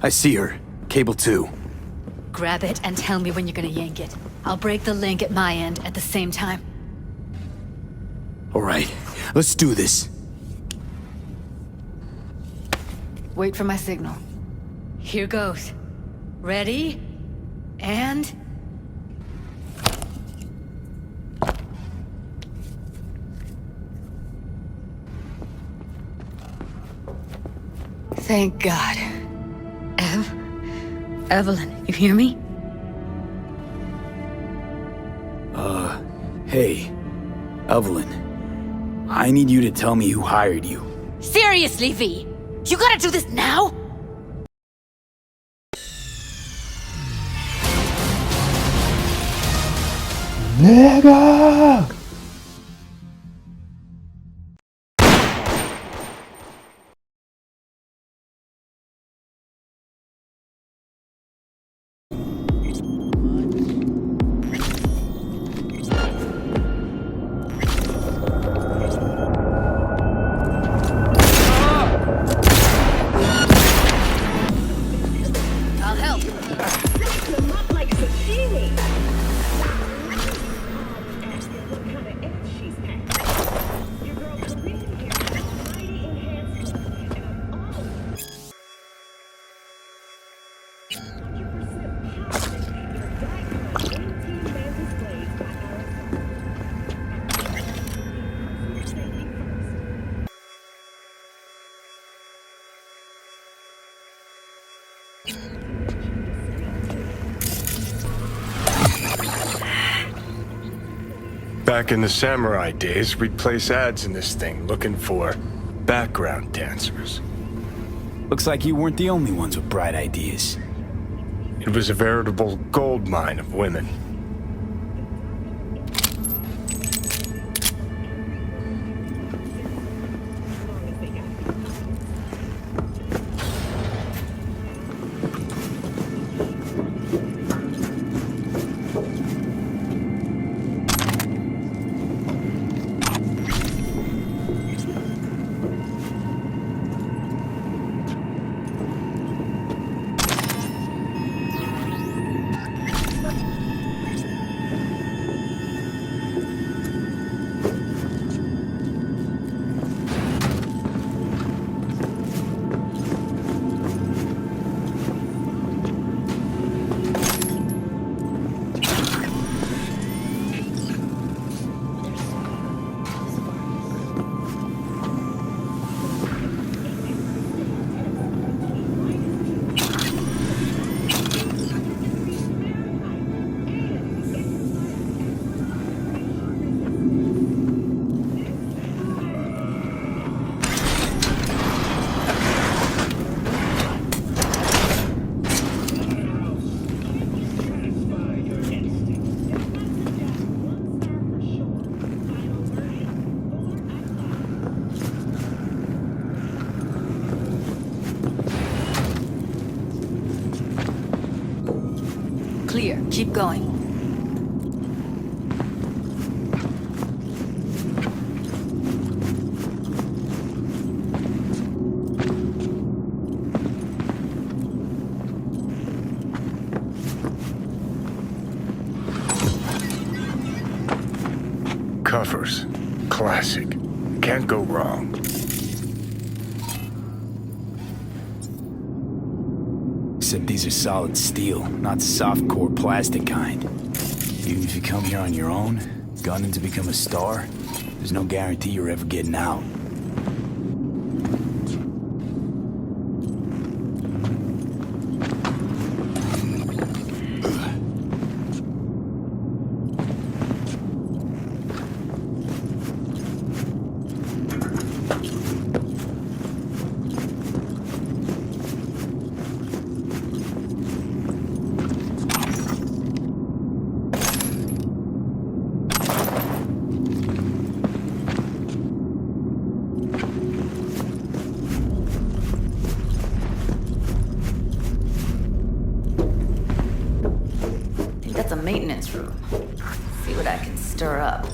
I see her. Cable 2. Grab it and tell me when you're gonna yank it. I'll break the link at my end at the same time. Alright, let's do this. Wait for my signal. Here goes. Ready? And... Thank God. Evelyn, you hear me? Hey, Evelyn. I need you to tell me who hired you. Seriously, V? You gotta do this now? Nigga! I'll help. Back in the samurai days, we'd place ads in this thing looking for background dancers. Looks like you weren't the only ones with bright ideas. It was a veritable gold mine of women. Clear. Keep going. Covers. Classic. Can't go wrong. Except these are solid steel, not soft core plastic kind. Even if you come here on your own, gunning to become a star, there's no guarantee you're ever getting out. That's a maintenance room. See what I can stir up.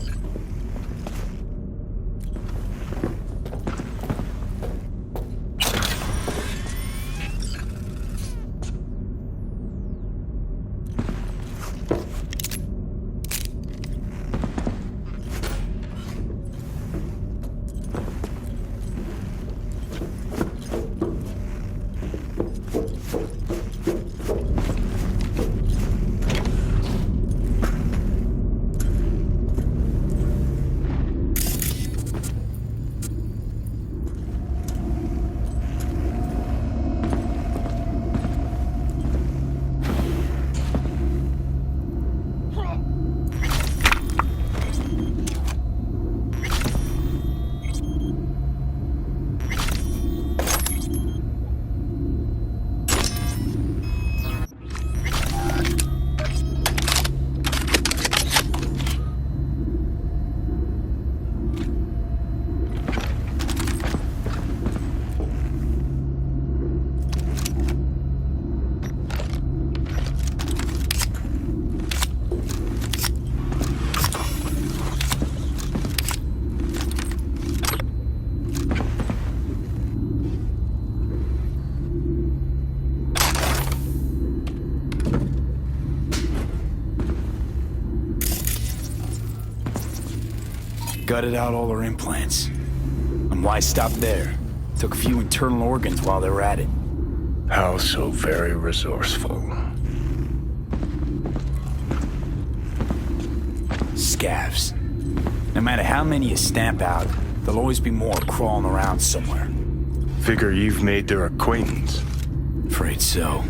Gutted out all her implants. And why stop there? Took a few internal organs while they were at it. How so very resourceful. Scavs. No matter how many you stamp out, there'll always be more crawling around somewhere. Figure you've made their acquaintance. Afraid so.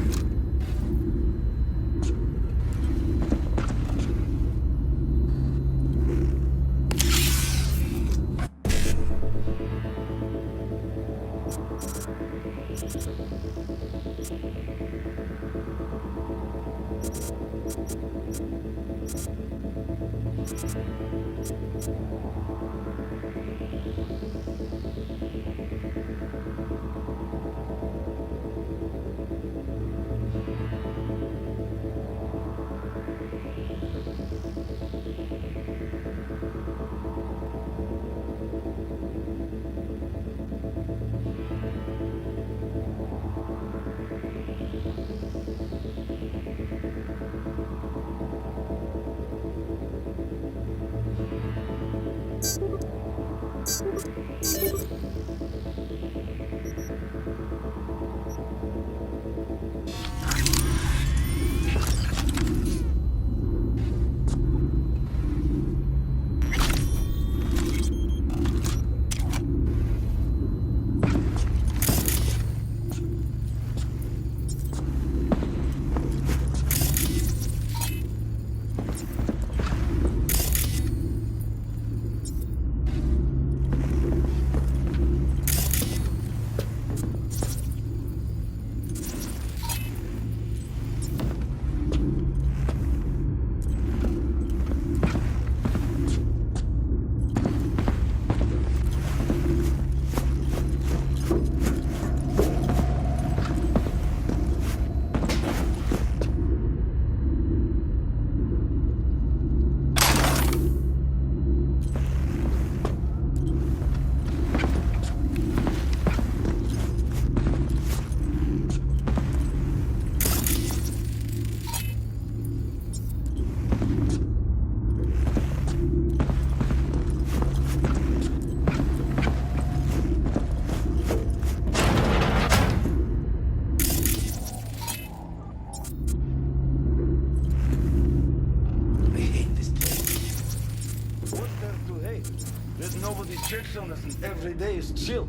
Nobody checks on us and every day is chill.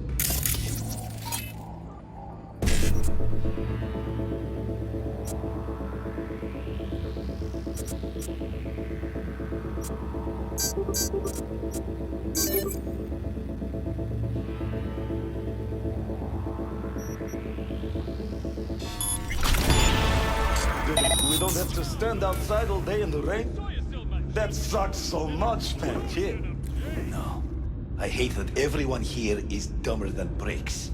We don't have to stand outside all day in the rain. That sucks so much, man. Here. No. I hate that everyone here is dumber than bricks.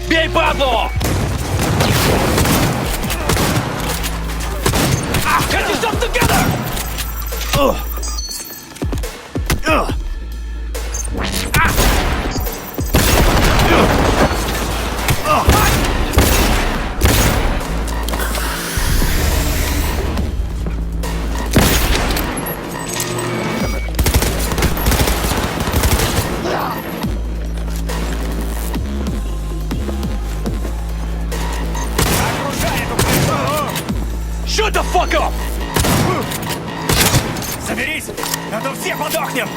Бей, падлу! Get yourself together! fuck up! Соберись, а то все подохнем!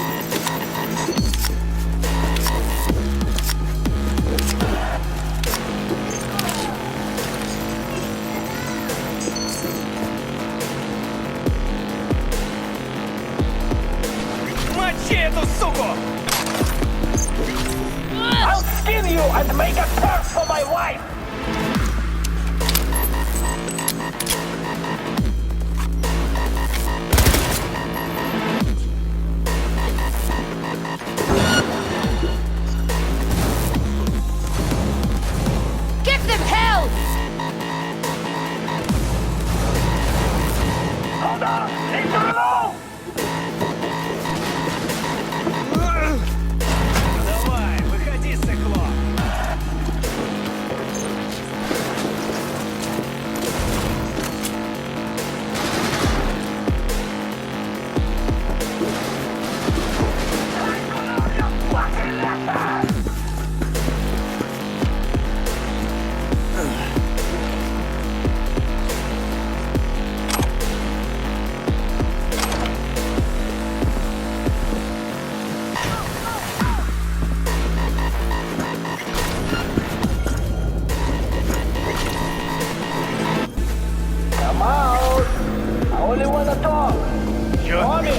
Мочи эту суку! I'll skin you and make a curse for my wife! Give them hell! Hold on! Need to reload! Давай, выходи, сыкло! Come out! I only wanna talk! Tommy!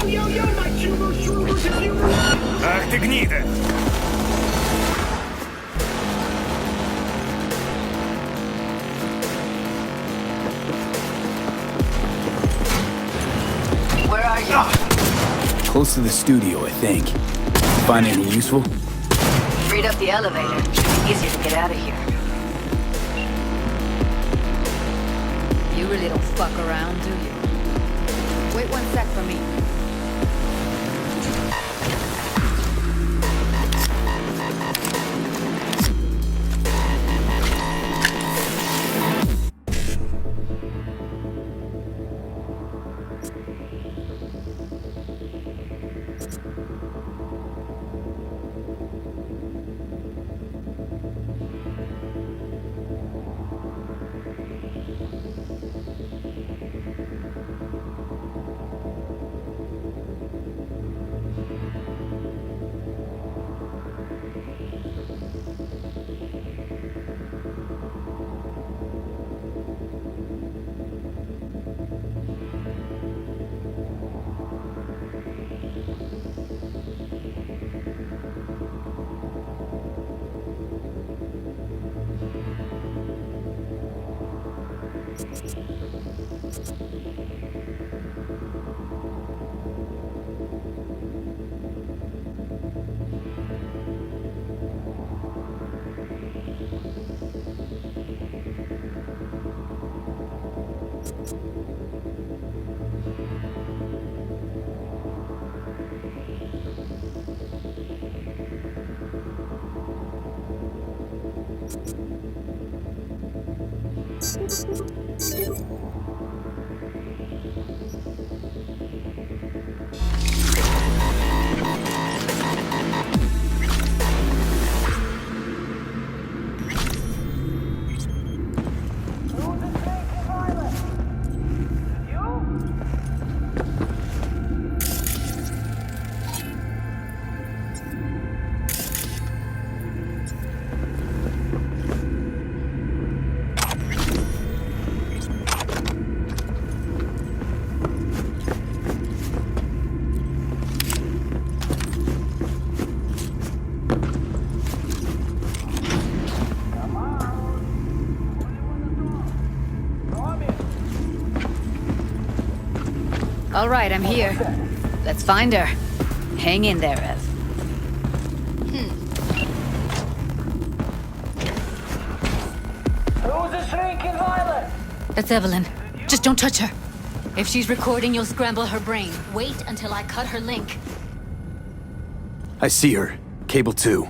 Yo, my shroomers, if you... Ах ты гнида! Where are you? Close to the studio, I think. Find anything useful? Freed up the elevator. Should be easier to get out of here. You really don't fuck around, do you? Wait 1 sec for me. All right, I'm here. Let's find her. Hang in there, Ev. Who's the shrinking violet? That's Evelyn. Just don't touch her. If she's recording, you'll scramble her brain. Wait until I cut her link. I see her. Cable 2.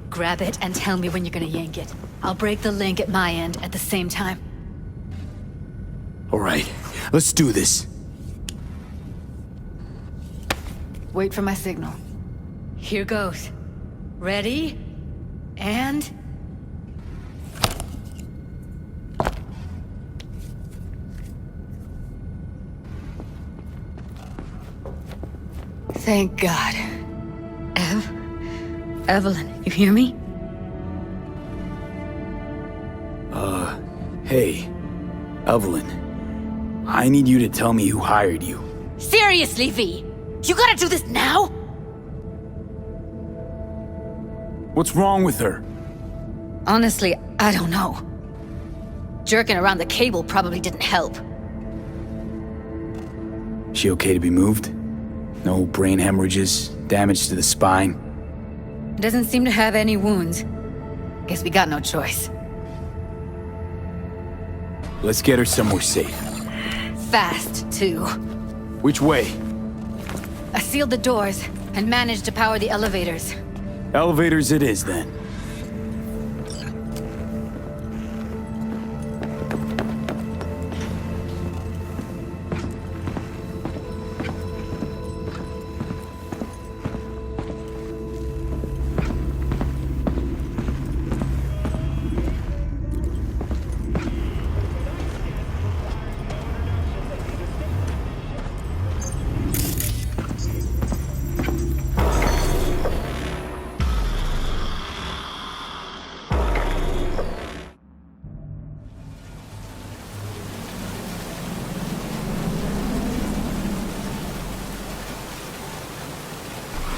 Grab it and tell me when you're gonna yank it. I'll break the link at my end at the same time. All right, let's do this. Wait for my signal. Here goes. Ready? And... Thank God. Evelyn, you hear me? Hey, Evelyn. I need you to tell me who hired you. Seriously, V? You gotta do this now? What's wrong with her? Honestly, I don't know. Jerking around the cable probably didn't help. She okay to be moved? No brain hemorrhages, damage to the spine? Doesn't seem to have any wounds. Guess we got no choice. Let's get her somewhere safe. Fast, too. Which way? I sealed the doors and managed to power the elevators. Elevators it is, then.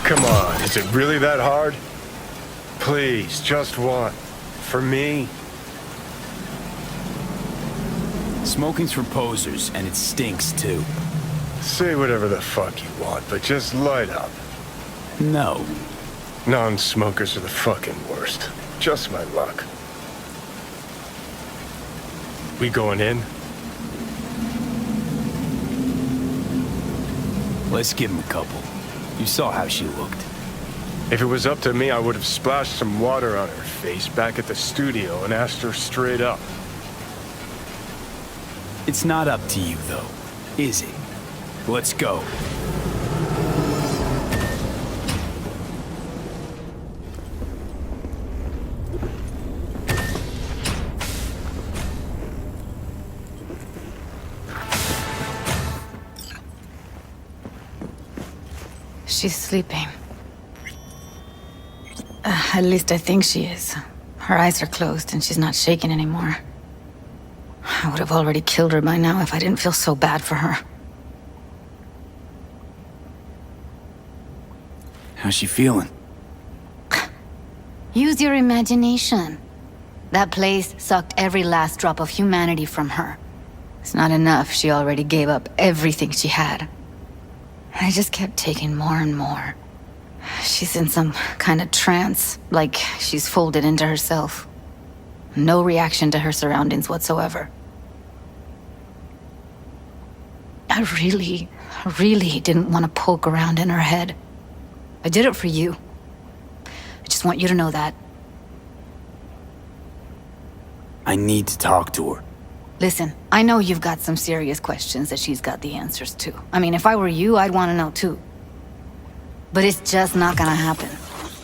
Come on, is it really that hard? Please, just one. For me? Smoking's for posers, and it stinks, too. Say whatever the fuck you want, but just light up. No. Non-smokers are the fucking worst. Just my luck. We going in? Let's give him a couple. You saw how she looked. If it was up to me, I would have splashed some water on her face back at the studio and asked her straight up. It's not up to you, though, is it? Let's go. She's sleeping. At least I think she is. Her eyes are closed and she's not shaking anymore. I would have already killed her by now if I didn't feel so bad for her. How's she feeling? Use your imagination. That place sucked every last drop of humanity from her. It's not enough, she already gave up everything she had. I just kept taking more and more. She's in some kind of trance, like she's folded into herself. No reaction to her surroundings whatsoever. I really didn't want to poke around in her head. I did it for you. I just want you to know that. I need to talk to her. Listen, I know you've got some serious questions that she's got the answers to. I mean, if I were you, I'd want to know too. But it's just not gonna happen.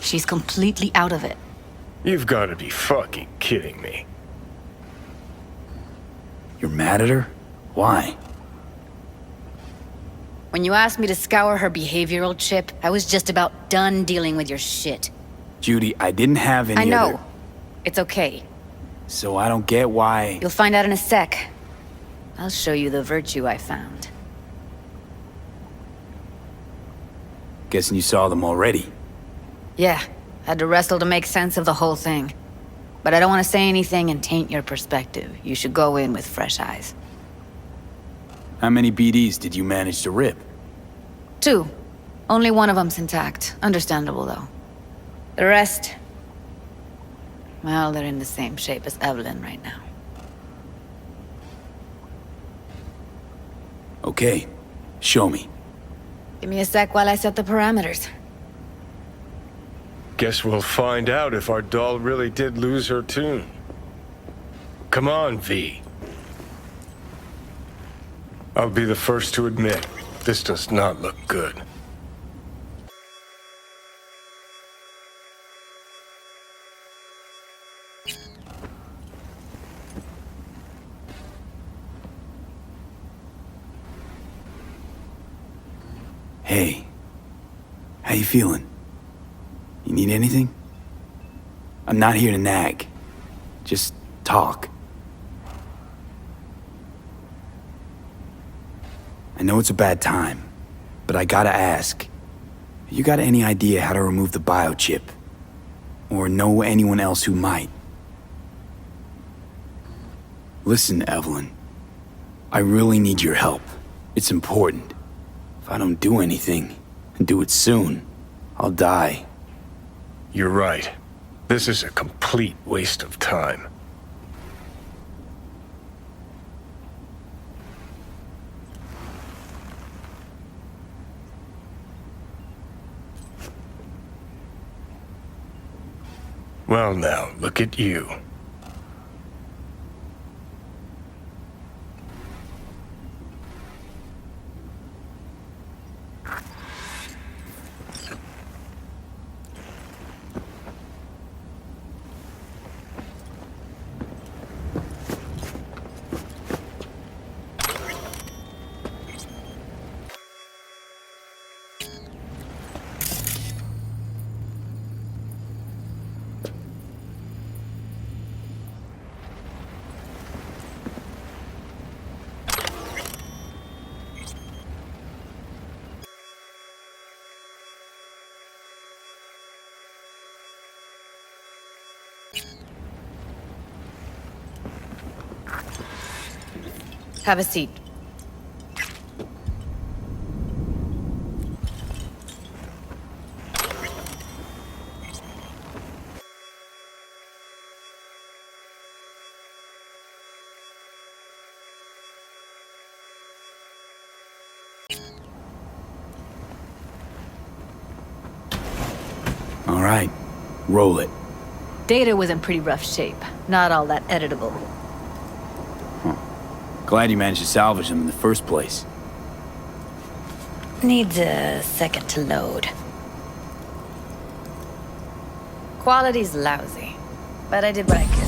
She's completely out of it. You've got to be fucking kidding me. You're mad at her? Why? When you asked me to scour her behavioral chip, I was just about done dealing with your shit. Judy, I didn't have any I know. other... It's okay. So I don't get why... You'll find out in a sec. I'll show you the virtue I found. Guessing you saw them already. Yeah, had to wrestle to make sense of the whole thing. But I don't want to say anything and taint your perspective. You should go in with fresh eyes. How many BDs did you manage to rip? 2. Only one of them's intact. Understandable, though. The rest... well, they're in the same shape as Evelyn right now. Okay, show me. Give me a sec while I set the parameters. Guess we'll find out if our doll really did lose her tune. Come on, V. I'll be the first to admit, this does not look good. Hey, How you feeling? You need anything? I'm not here to nag. Just talk. I know it's a bad time, but I gotta ask. You got any idea how to remove the biochip? Or know anyone else who might? Listen, Evelyn. I really need your help. It's important. If I don't do anything, and do it soon, I'll die. You're right. This is a complete waste of time. Well now, look at you. Have a seat. All right, roll it. Data was in pretty rough shape. Not all that editable. Glad you managed to salvage them in the first place. Needs a second to load. Quality's lousy, but I did what I could.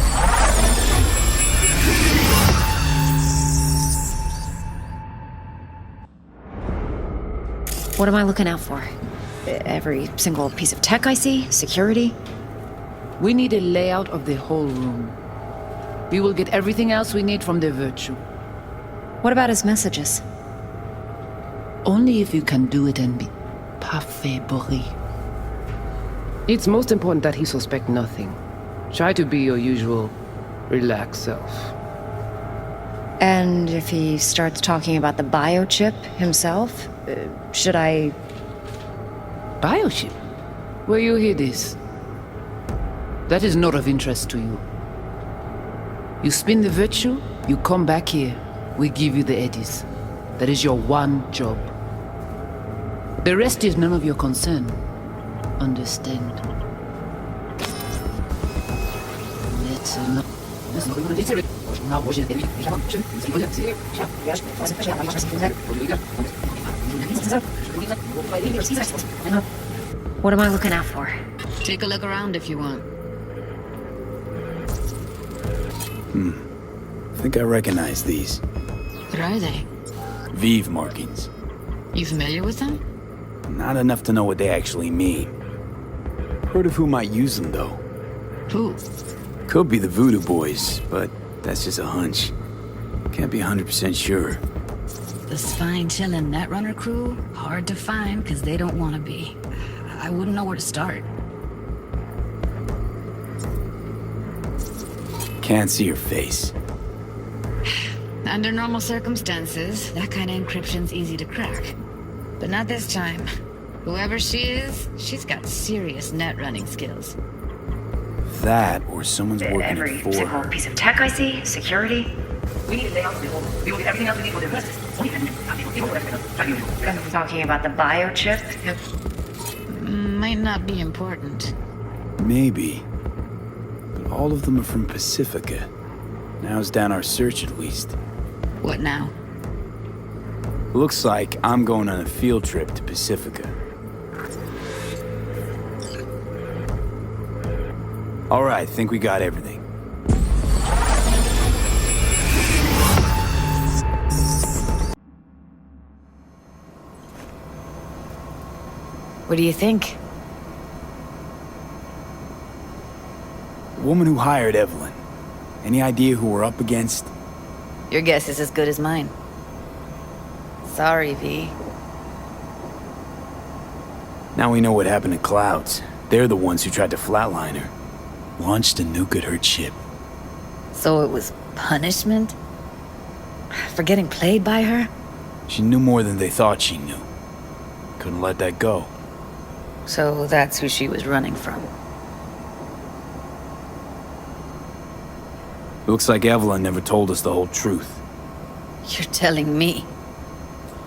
What am I looking out for? Every single piece of tech I see? Security? We need a layout of the whole room. We will get everything else we need from the Virtue. What about his messages? Only if you can do it and be parfait bourré. It's most important that he suspect nothing. Try to be your usual, relaxed self. And if he starts talking about the biochip himself, should I... Biochip? Where you hear this? That is not of interest to you. You spin the Virtue, you come back here. We give you the eddies. That is your one job. The rest is none of your concern. Understand? What am I looking out for? Take a look around if you want. I think I recognize these. What are they? Vive markings. You familiar with them? Not enough to know what they actually mean. Heard of who might use them, though. Who? Could be the Voodoo Boys, but that's just a hunch. Can't be 100% sure. The spine chillin' Netrunner crew? Hard to find, because they don't want to be. I wouldn't know where to start. Can't see her face. Under normal circumstances, that kind of encryption's easy to crack. But not this time. Whoever she is, she's got serious net running skills. That, or someone's working Every it for single her. piece of tech I see? Security? We need a layout of the whole room. We will get everything else we need for the rest. I'm talking about the biochip? Might not be important. Maybe. But all of them are from Pacifica. Now's down our search at least. What now? Looks like I'm going on a field trip to Pacifica. All right, think we got everything. What do you think? The woman who hired Evelyn. Any idea who we're up against? Your guess is as good as mine. Sorry, V. Now we know what happened to Clouds. They're the ones who tried to flatline her. Launched a nuke at her ship. So it was punishment? For getting played by her? She knew more than they thought she knew. Couldn't let that go. So that's who she was running from. Looks like Evelyn never told us the whole truth. You're telling me?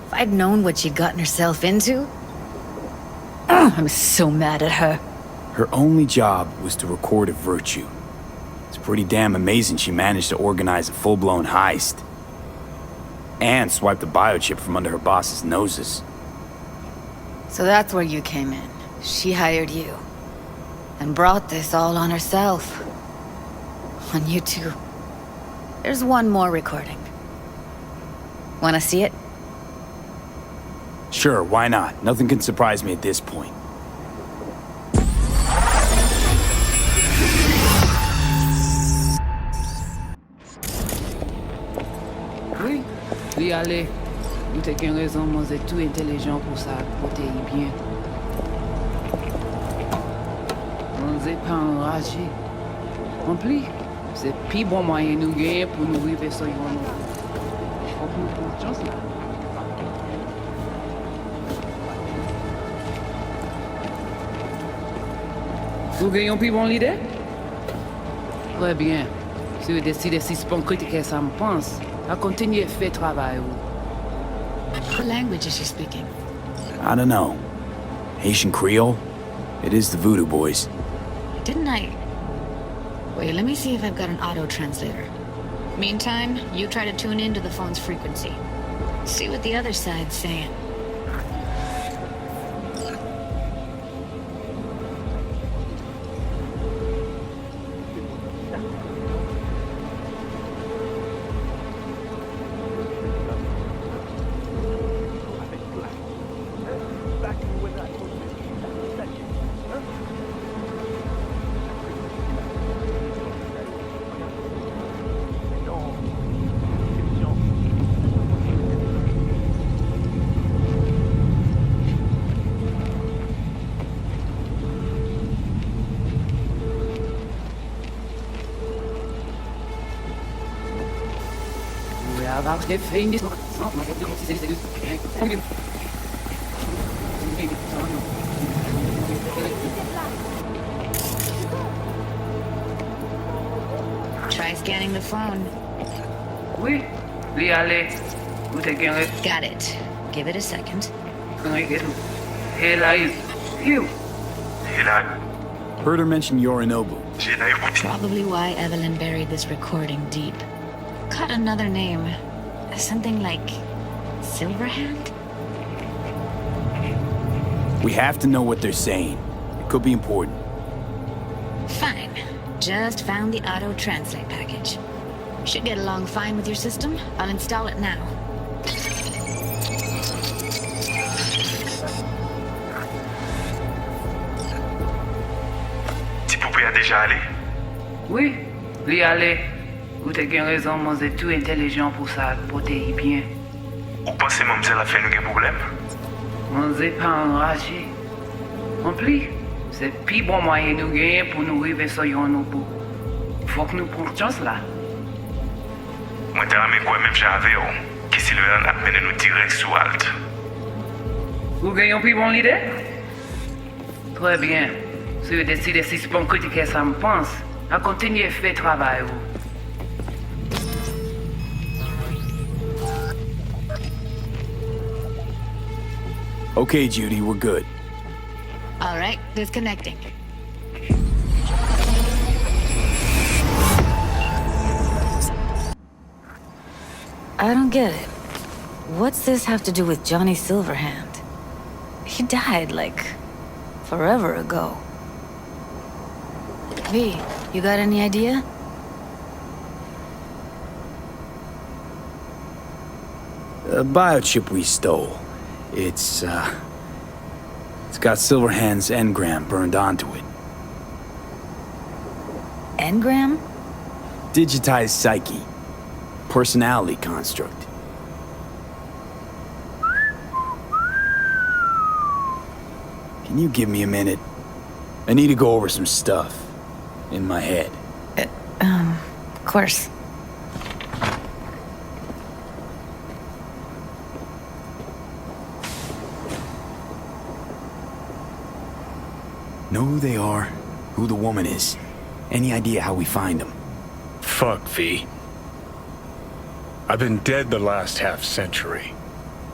If I'd known what she'd gotten herself into? I'm so mad at her. Her only job was to record a virtue. It's pretty damn amazing she managed to organize a full-blown heist. And swipe the biochip from under her boss's noses. So that's where you came in. She hired you. And brought this all on herself. On you two. There's one more recording. Wanna see it? Sure, why not? Nothing can surprise me at this point. Oui, li ale. Ou te gen rezon mwen se tout intelligent pour ça, pour te y bien. Mwen se pa enragé. Rempli, c'est pi bon moyen nous gagner pour nous river sur yon nou. Faut que nous prenions chance là. Vous gagnez pi bon l'idée? Très bien. Si vous décidez si c'est pas critiquer ça me pense, à continuer à faire travail. What language is she speaking? I don't know. Haitian Creole? It is the Voodoo Boys. Didn't I? Wait, let me see if I've got an auto-translator. Meantime, you try to tune into the phone's frequency. See what the other side's saying. Try scanning the phone. Oui, li ale. Ou te gen Got it. Give it a second. Hey, là, you. Heard her mention Yorinobu. Probably why Evelyn buried this recording deep. Cut another name. Something like Silverhand? We have to know what they're saying. It could be important. Fine. Just found the auto-translate package. Should get along fine with your system. I'll install it now. Tu poupée a déjà allé? Oui, li ale. Ou te gen raison, moi c'est tout intelligent pour ça, pour te y bien. Ou pensez mademoiselle a fait nous des problèmes? Moi c'est pas enragé. Rempli, c'est pi bon moyen nous gagner pour nous river sur yon nou bout. Faut que nous prenions chance là. Moi t'ai ramé quoi même j'avais qui Sylvain a mené nous direct sous Alt. Vous gagnez pi bon l'idée? Très bien. Si vous décidez si c'est pas critiquer ça me pense, à continuer à faire travail. Okay, Judy, we're good. All right, disconnecting. I don't get it. What's this have to do with Johnny Silverhand? He died, like, forever ago. V, you got any idea? A biochip we stole. It's It's got Silverhand's engram burned onto it. Engram? Digitized psyche. Personality construct. Can you give me a minute? I need to go over some stuff. In my head. Of course. Know who they are, who the woman is. Any idea how we find them? Fuck, V. I've been dead the last half-century.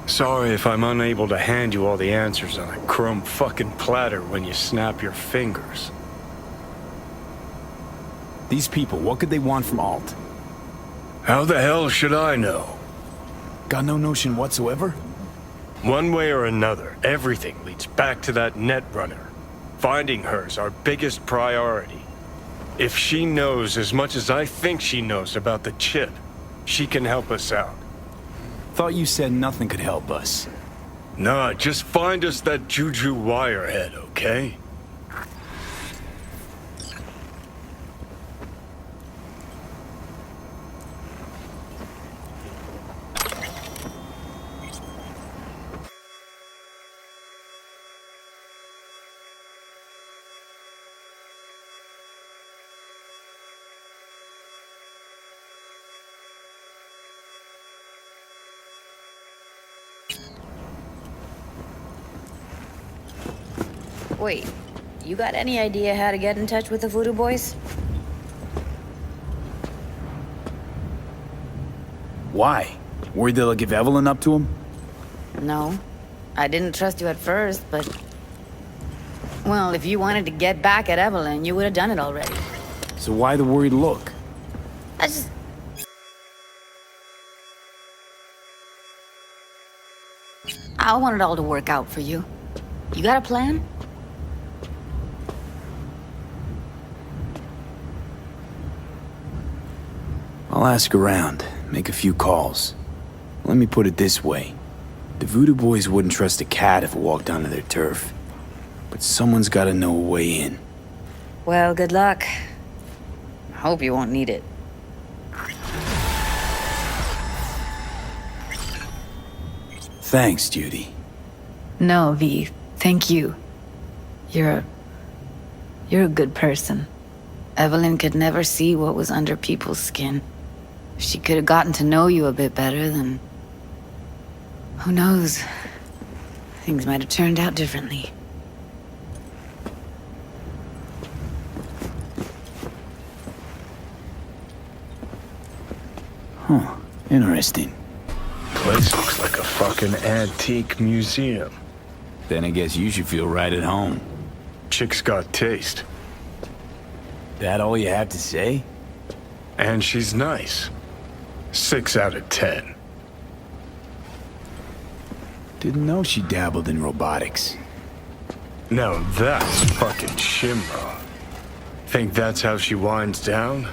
Sorry if I'm unable to hand you all the answers on a chrome fucking platter when you snap your fingers. These people, what could they want from Alt? How the hell should I know? Got no notion whatsoever? One way or another, everything leads back to that Netrunner. Finding her's our biggest priority. If she knows as much as I think she knows about the chip, she can help us out. Thought you said nothing could help us. Nah, just find us that Juju Wirehead, okay? Wait, you got any idea how to get in touch with the Voodoo Boys? Why? Worried they'll give Evelyn up to him? No. I didn't trust you at first, but... Well, if you wanted to get back at Evelyn, you would have done it already. So why the worried look? I want it all to work out for you. You got a plan? I'll ask around, make a few calls. Let me put it this way. The Voodoo Boys wouldn't trust a cat if it walked onto their turf. But someone's gotta know a way in. Well, good luck. I hope you won't need it. Thanks, Judy. No, V. Thank you. You're a good person. Evelyn could never see what was under people's skin. If she could have gotten to know you a bit better, then... who knows? Things might have turned out differently. Huh. Interesting. Place looks like a fucking antique museum. Then I guess you should feel right at home. Chick's got taste. That all you have to say? And she's nice. 6 out of 10. Didn't know she dabbled in robotics. Now that's fucking Shimra. Think that's how she winds down?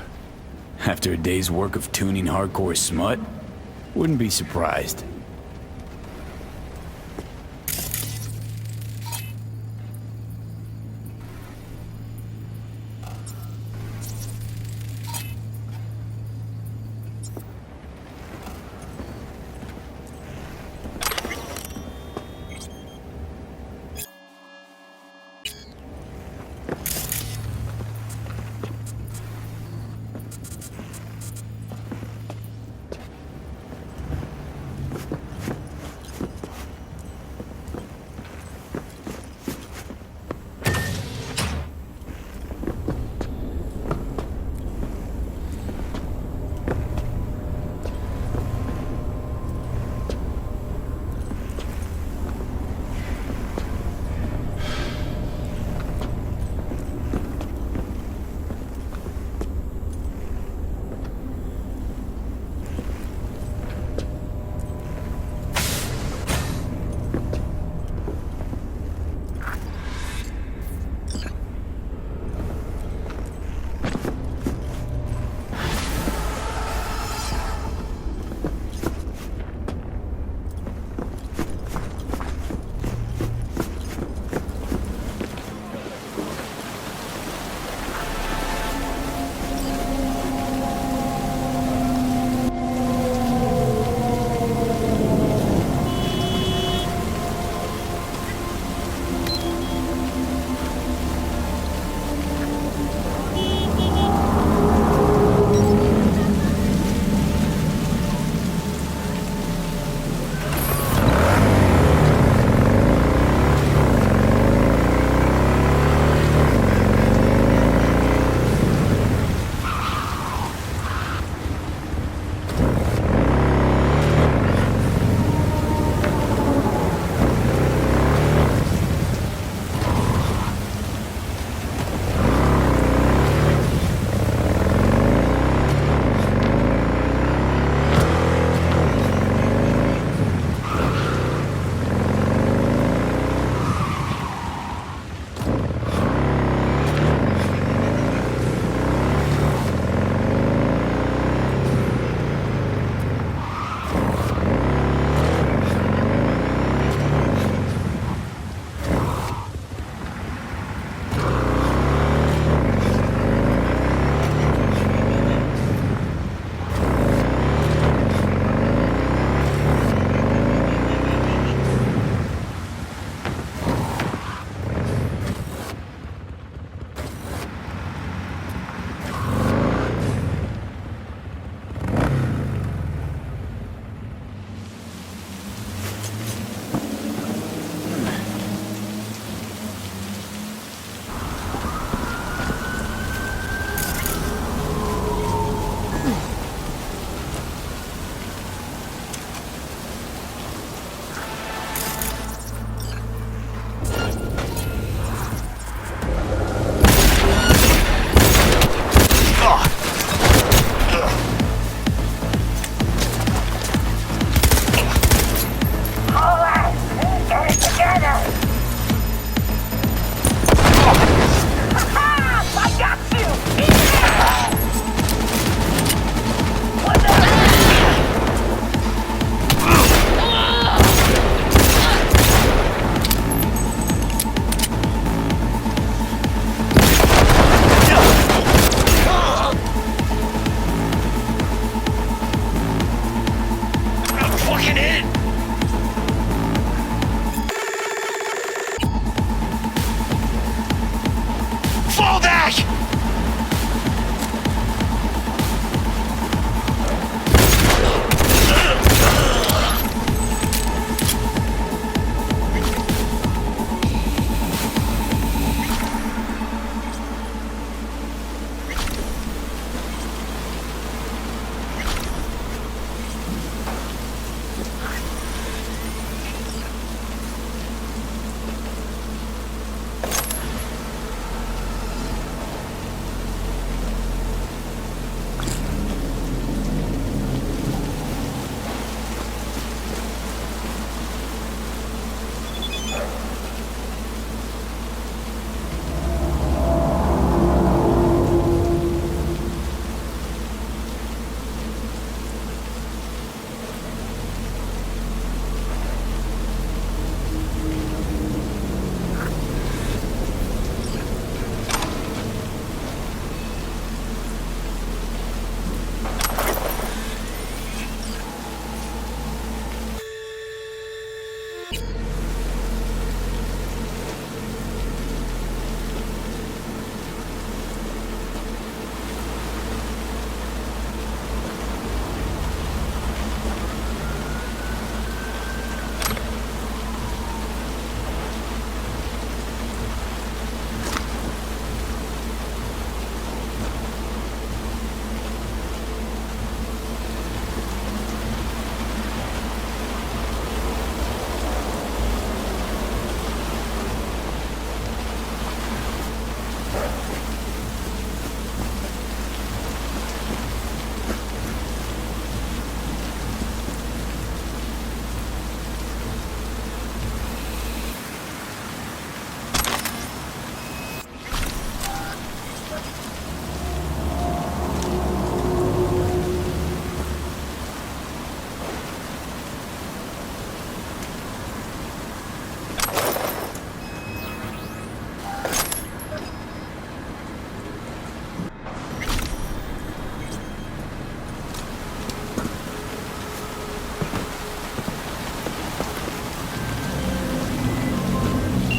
After a day's work of tuning hardcore smut? Wouldn't be surprised.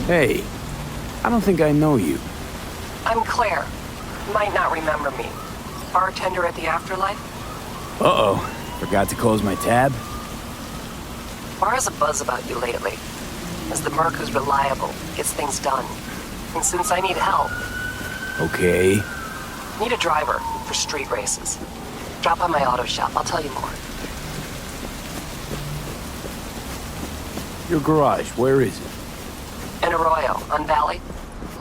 Hey, I don't think I know you. I'm Claire. Might not remember me. Bartender at the Afterlife? Uh-oh. Forgot to close my tab? Bar has a buzz about you lately. As the merc who's reliable, gets things done. And since I need help... Okay. Need a driver for street races. Drop by my auto shop, I'll tell you more. Your garage, where is it? In Arroyo, on Valley.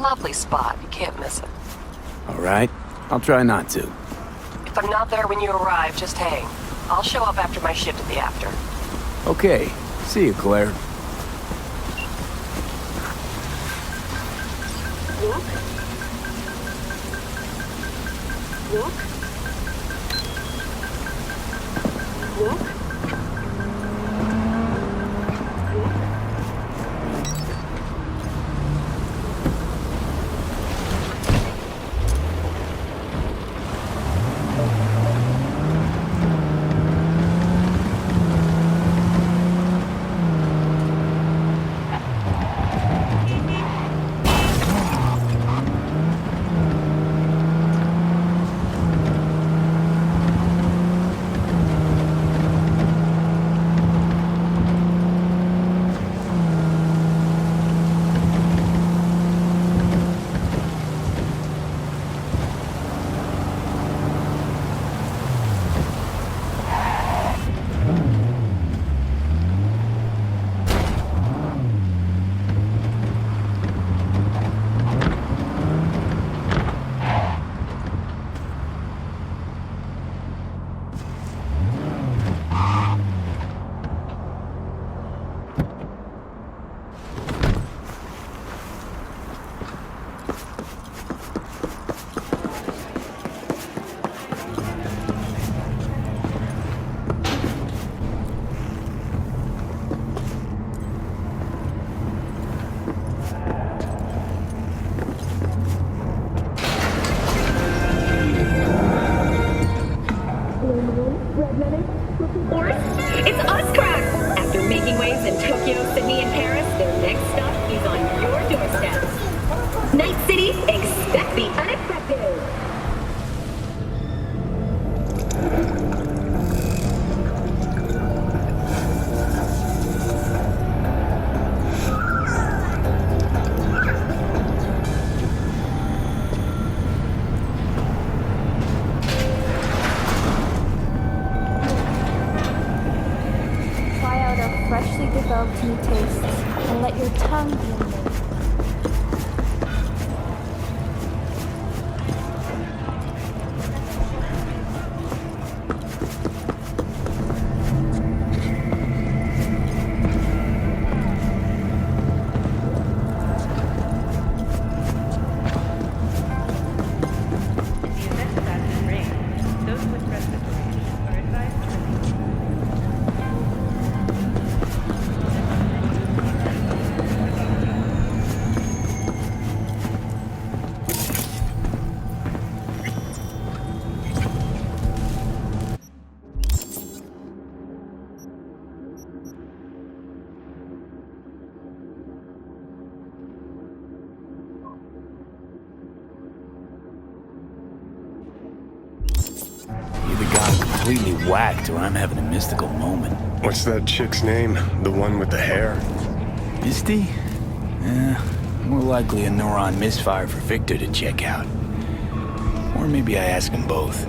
Lovely spot, you can't miss it. All right. I'll try not to. If I'm not there when you arrive, just hang. I'll show up after my shift at the After. Okay. See you, Claire. Luke? Luke? Luke? It's us, Crack! After making waves in Tokyo, Sydney, and Paris, their next stop is on your doorstep. Night City, expect the unexpected! Try out our freshly developed new tastes and let your tongue be in there. Either got completely whacked or I'm having a mystical moment. What's that chick's name? The one with the hair? Misty? More likely a neuron misfire for Victor to check out. Or maybe I ask them both.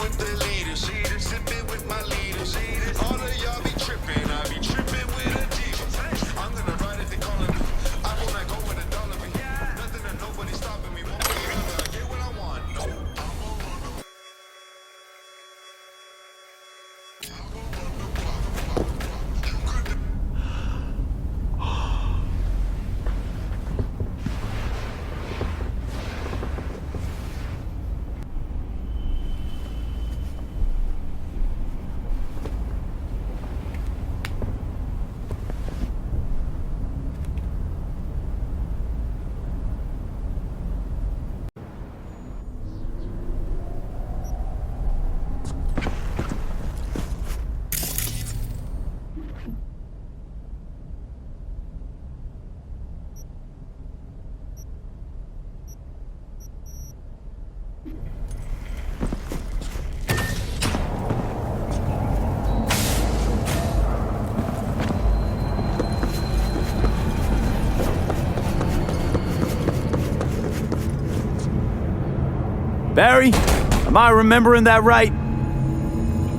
with the leaders, sipping with my leaders. All of y'all be tripping, I be tripping with a diva. I'm gonna ride if they calling me. I wanna go with a dollar. Nothing and nobody stopping me. One way or another, I get what I want. No, I'm gonna run away. Barry, am I remembering that right?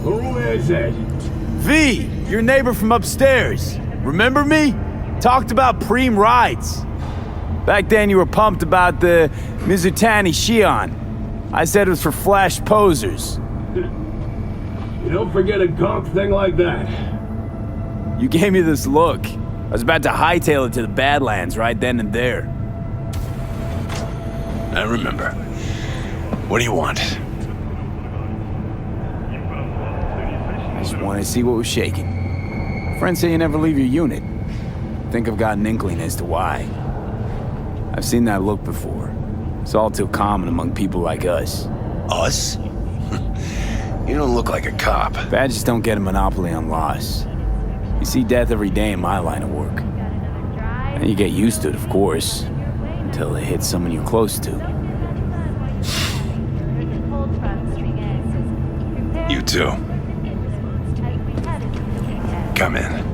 Who is it? V, your neighbor from upstairs. Remember me? Talked about preem rides. Back then you were pumped about the Mizutani Shion. I said it was for flash posers. You don't forget a gonk thing like that. You gave me this look. I was about to hightail it to the Badlands right then and there. I remember. What do you want? I just wanted to see what was shaking. Friends say you never leave your unit. Think I've got an inkling as to why. I've seen that look before. It's all too common among people like us. Us? You don't look like a cop. Badges don't get a monopoly on loss. You see death every day in my line of work. And you get used to it, of course, until it hits someone you're close to. You too. Come in.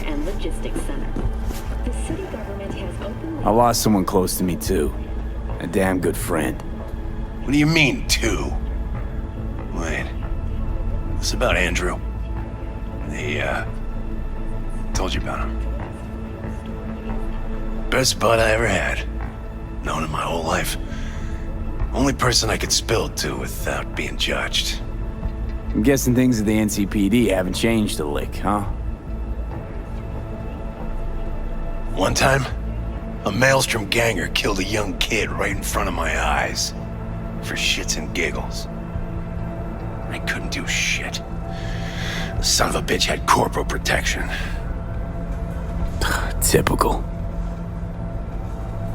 And logistics center. The city government has opened. I lost someone close to me too. A damn good friend. What do you mean, two? Wait. This about Andrew? They, told you about him. Best bud I ever had. Known him my whole life. Only person I could spill it to without being judged. I'm guessing things at the NCPD haven't changed a lick, huh? One time, a Maelstrom ganger killed a young kid right in front of my eyes. For shits and giggles. I couldn't do shit. The son of a bitch had corporal protection. Typical.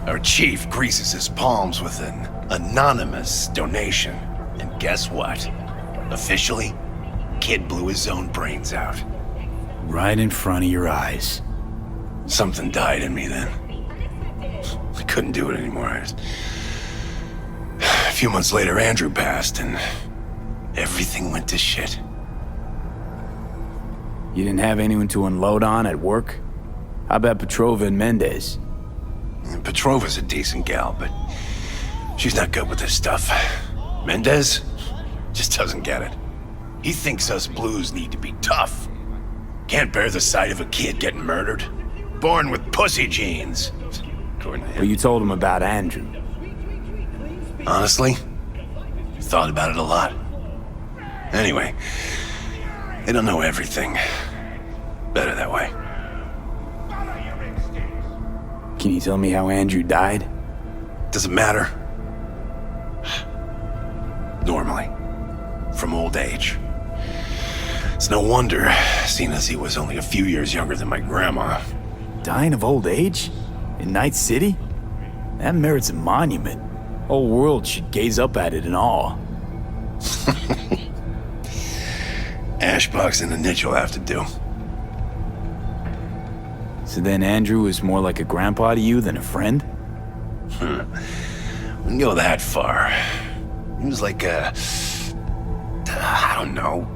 Our chief greases his palms with an anonymous donation. And guess what? Officially, kid blew his own brains out. Right in front of your eyes. Something died in me then. I couldn't do it anymore. A few months later, Andrew passed, and everything went to shit. You didn't have anyone to unload on at work? How about Petrova and Mendez? And Petrova's a decent gal, but she's not good with this stuff. Mendez just doesn't get it. He thinks us blues need to be tough. Can't bear the sight of a kid getting murdered. Born with pussy genes. According to him. But you told him about Andrew. Honestly, thought about it a lot. Anyway, they don't know everything. Better that way. Can you tell me how Andrew died? Doesn't matter. Normally. From old age. It's no wonder, seeing as he was only a few years younger than my grandma. Dying of old age? In Night City? That merits a monument. Whole world should gaze up at it in awe. Ashbox and a niche will have to do. So then Andrew was more like a grandpa to you than a friend? Wouldn't go that far. He was like I don't know,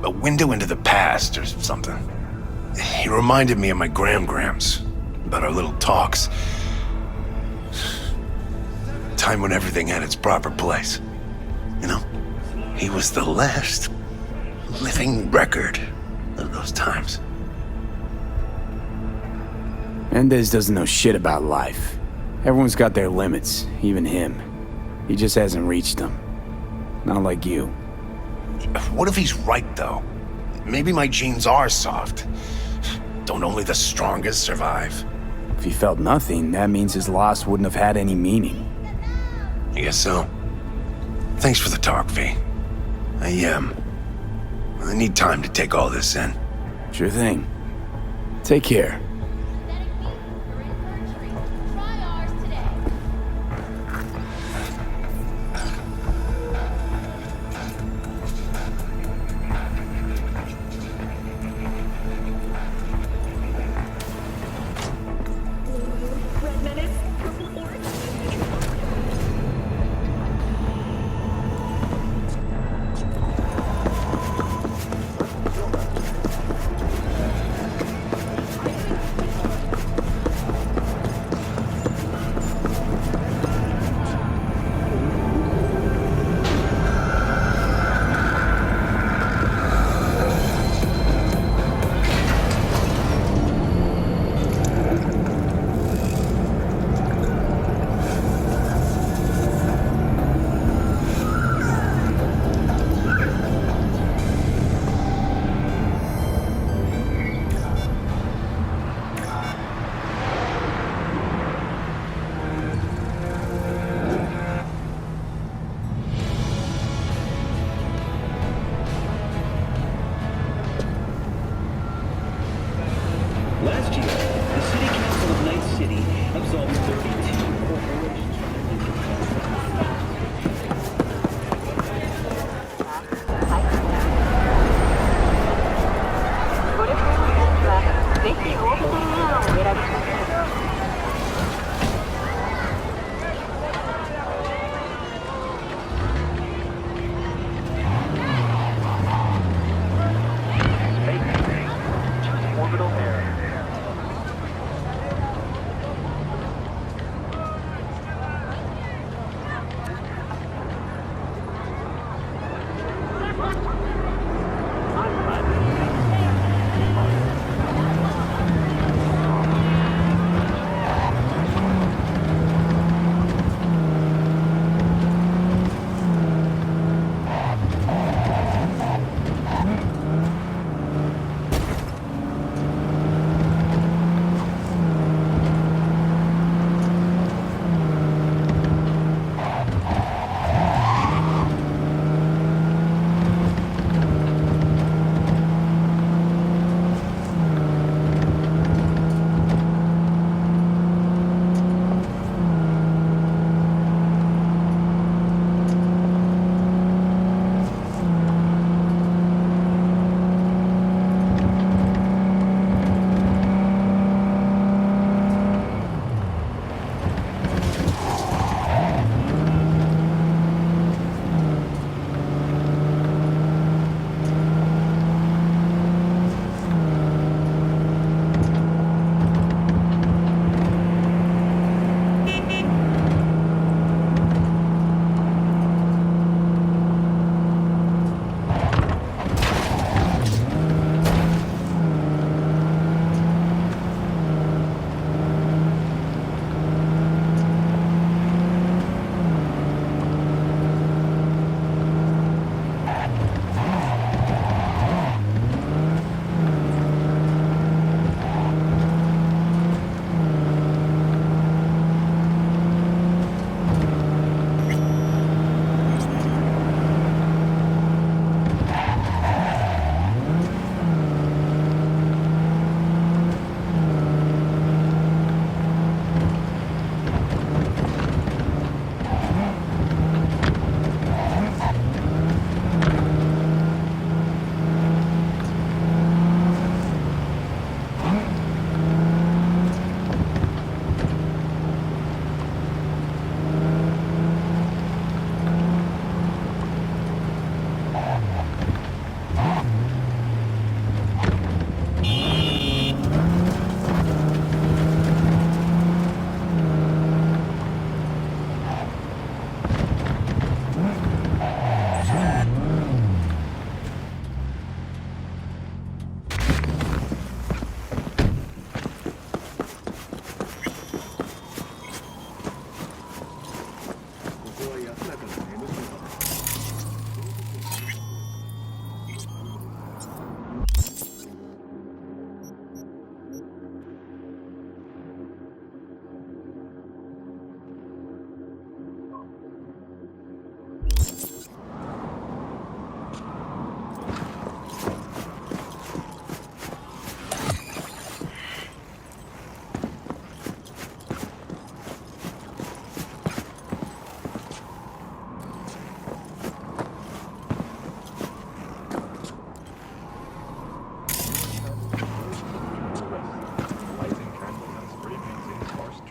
a window into the past or something. He reminded me of my grams about our little talks. Time when everything had its proper place. You know, he was the last living record of those times. Mendez doesn't know shit about life. Everyone's got their limits, even him. He just hasn't reached them. Not like you. What if he's right, though? Maybe my genes are soft. Don't only the strongest survive? If he felt nothing, that means his loss wouldn't have had any meaning. I guess so. Thanks for the talk, V. I need time to take all this in. Sure thing. Take care.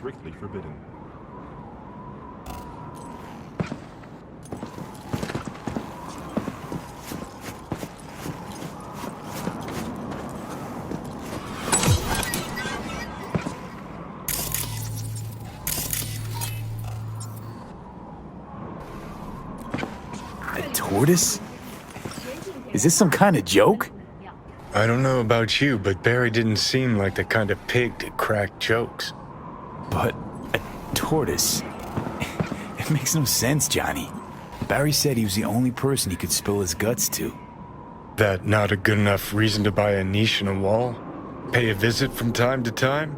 strictly forbidden. Tortoise? Is this some kind of joke? I don't know about you, but Barry didn't seem like the kind of pig to crack jokes. But a tortoise? It makes no sense, Johnny. Barry said he was the only person he could spill his guts to. That not a good enough reason to buy a niche in a wall? Pay a visit from time to time?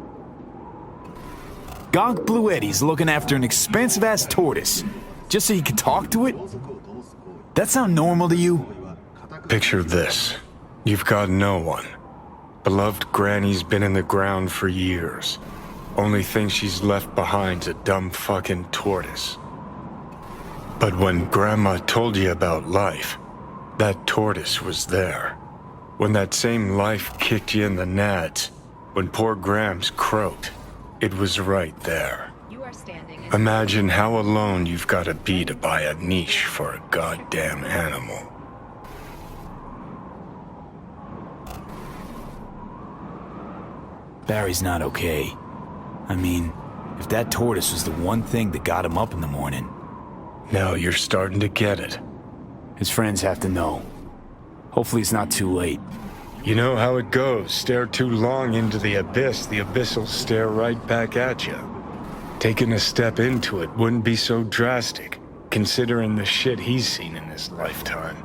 Gonk Blue Eddie's looking after an expensive-ass tortoise, just so he could talk to it? That sound normal to you? Picture this. You've got no one. Beloved Granny's been in the ground for years. Only thing she's left behind's a dumb fucking tortoise. But when Grandma told you about life, that tortoise was there. When that same life kicked you in the nads, when poor Grams croaked, it was right there. Imagine how alone you've got to be to buy a niche for a goddamn animal. Barry's not okay. I mean, if that tortoise was the one thing that got him up in the morning. Now you're starting to get it. His friends have to know. Hopefully it's not too late. You know how it goes. Stare too long into the abyss will stare right back at you. Taking a step into it wouldn't be so drastic, considering the shit he's seen in his lifetime.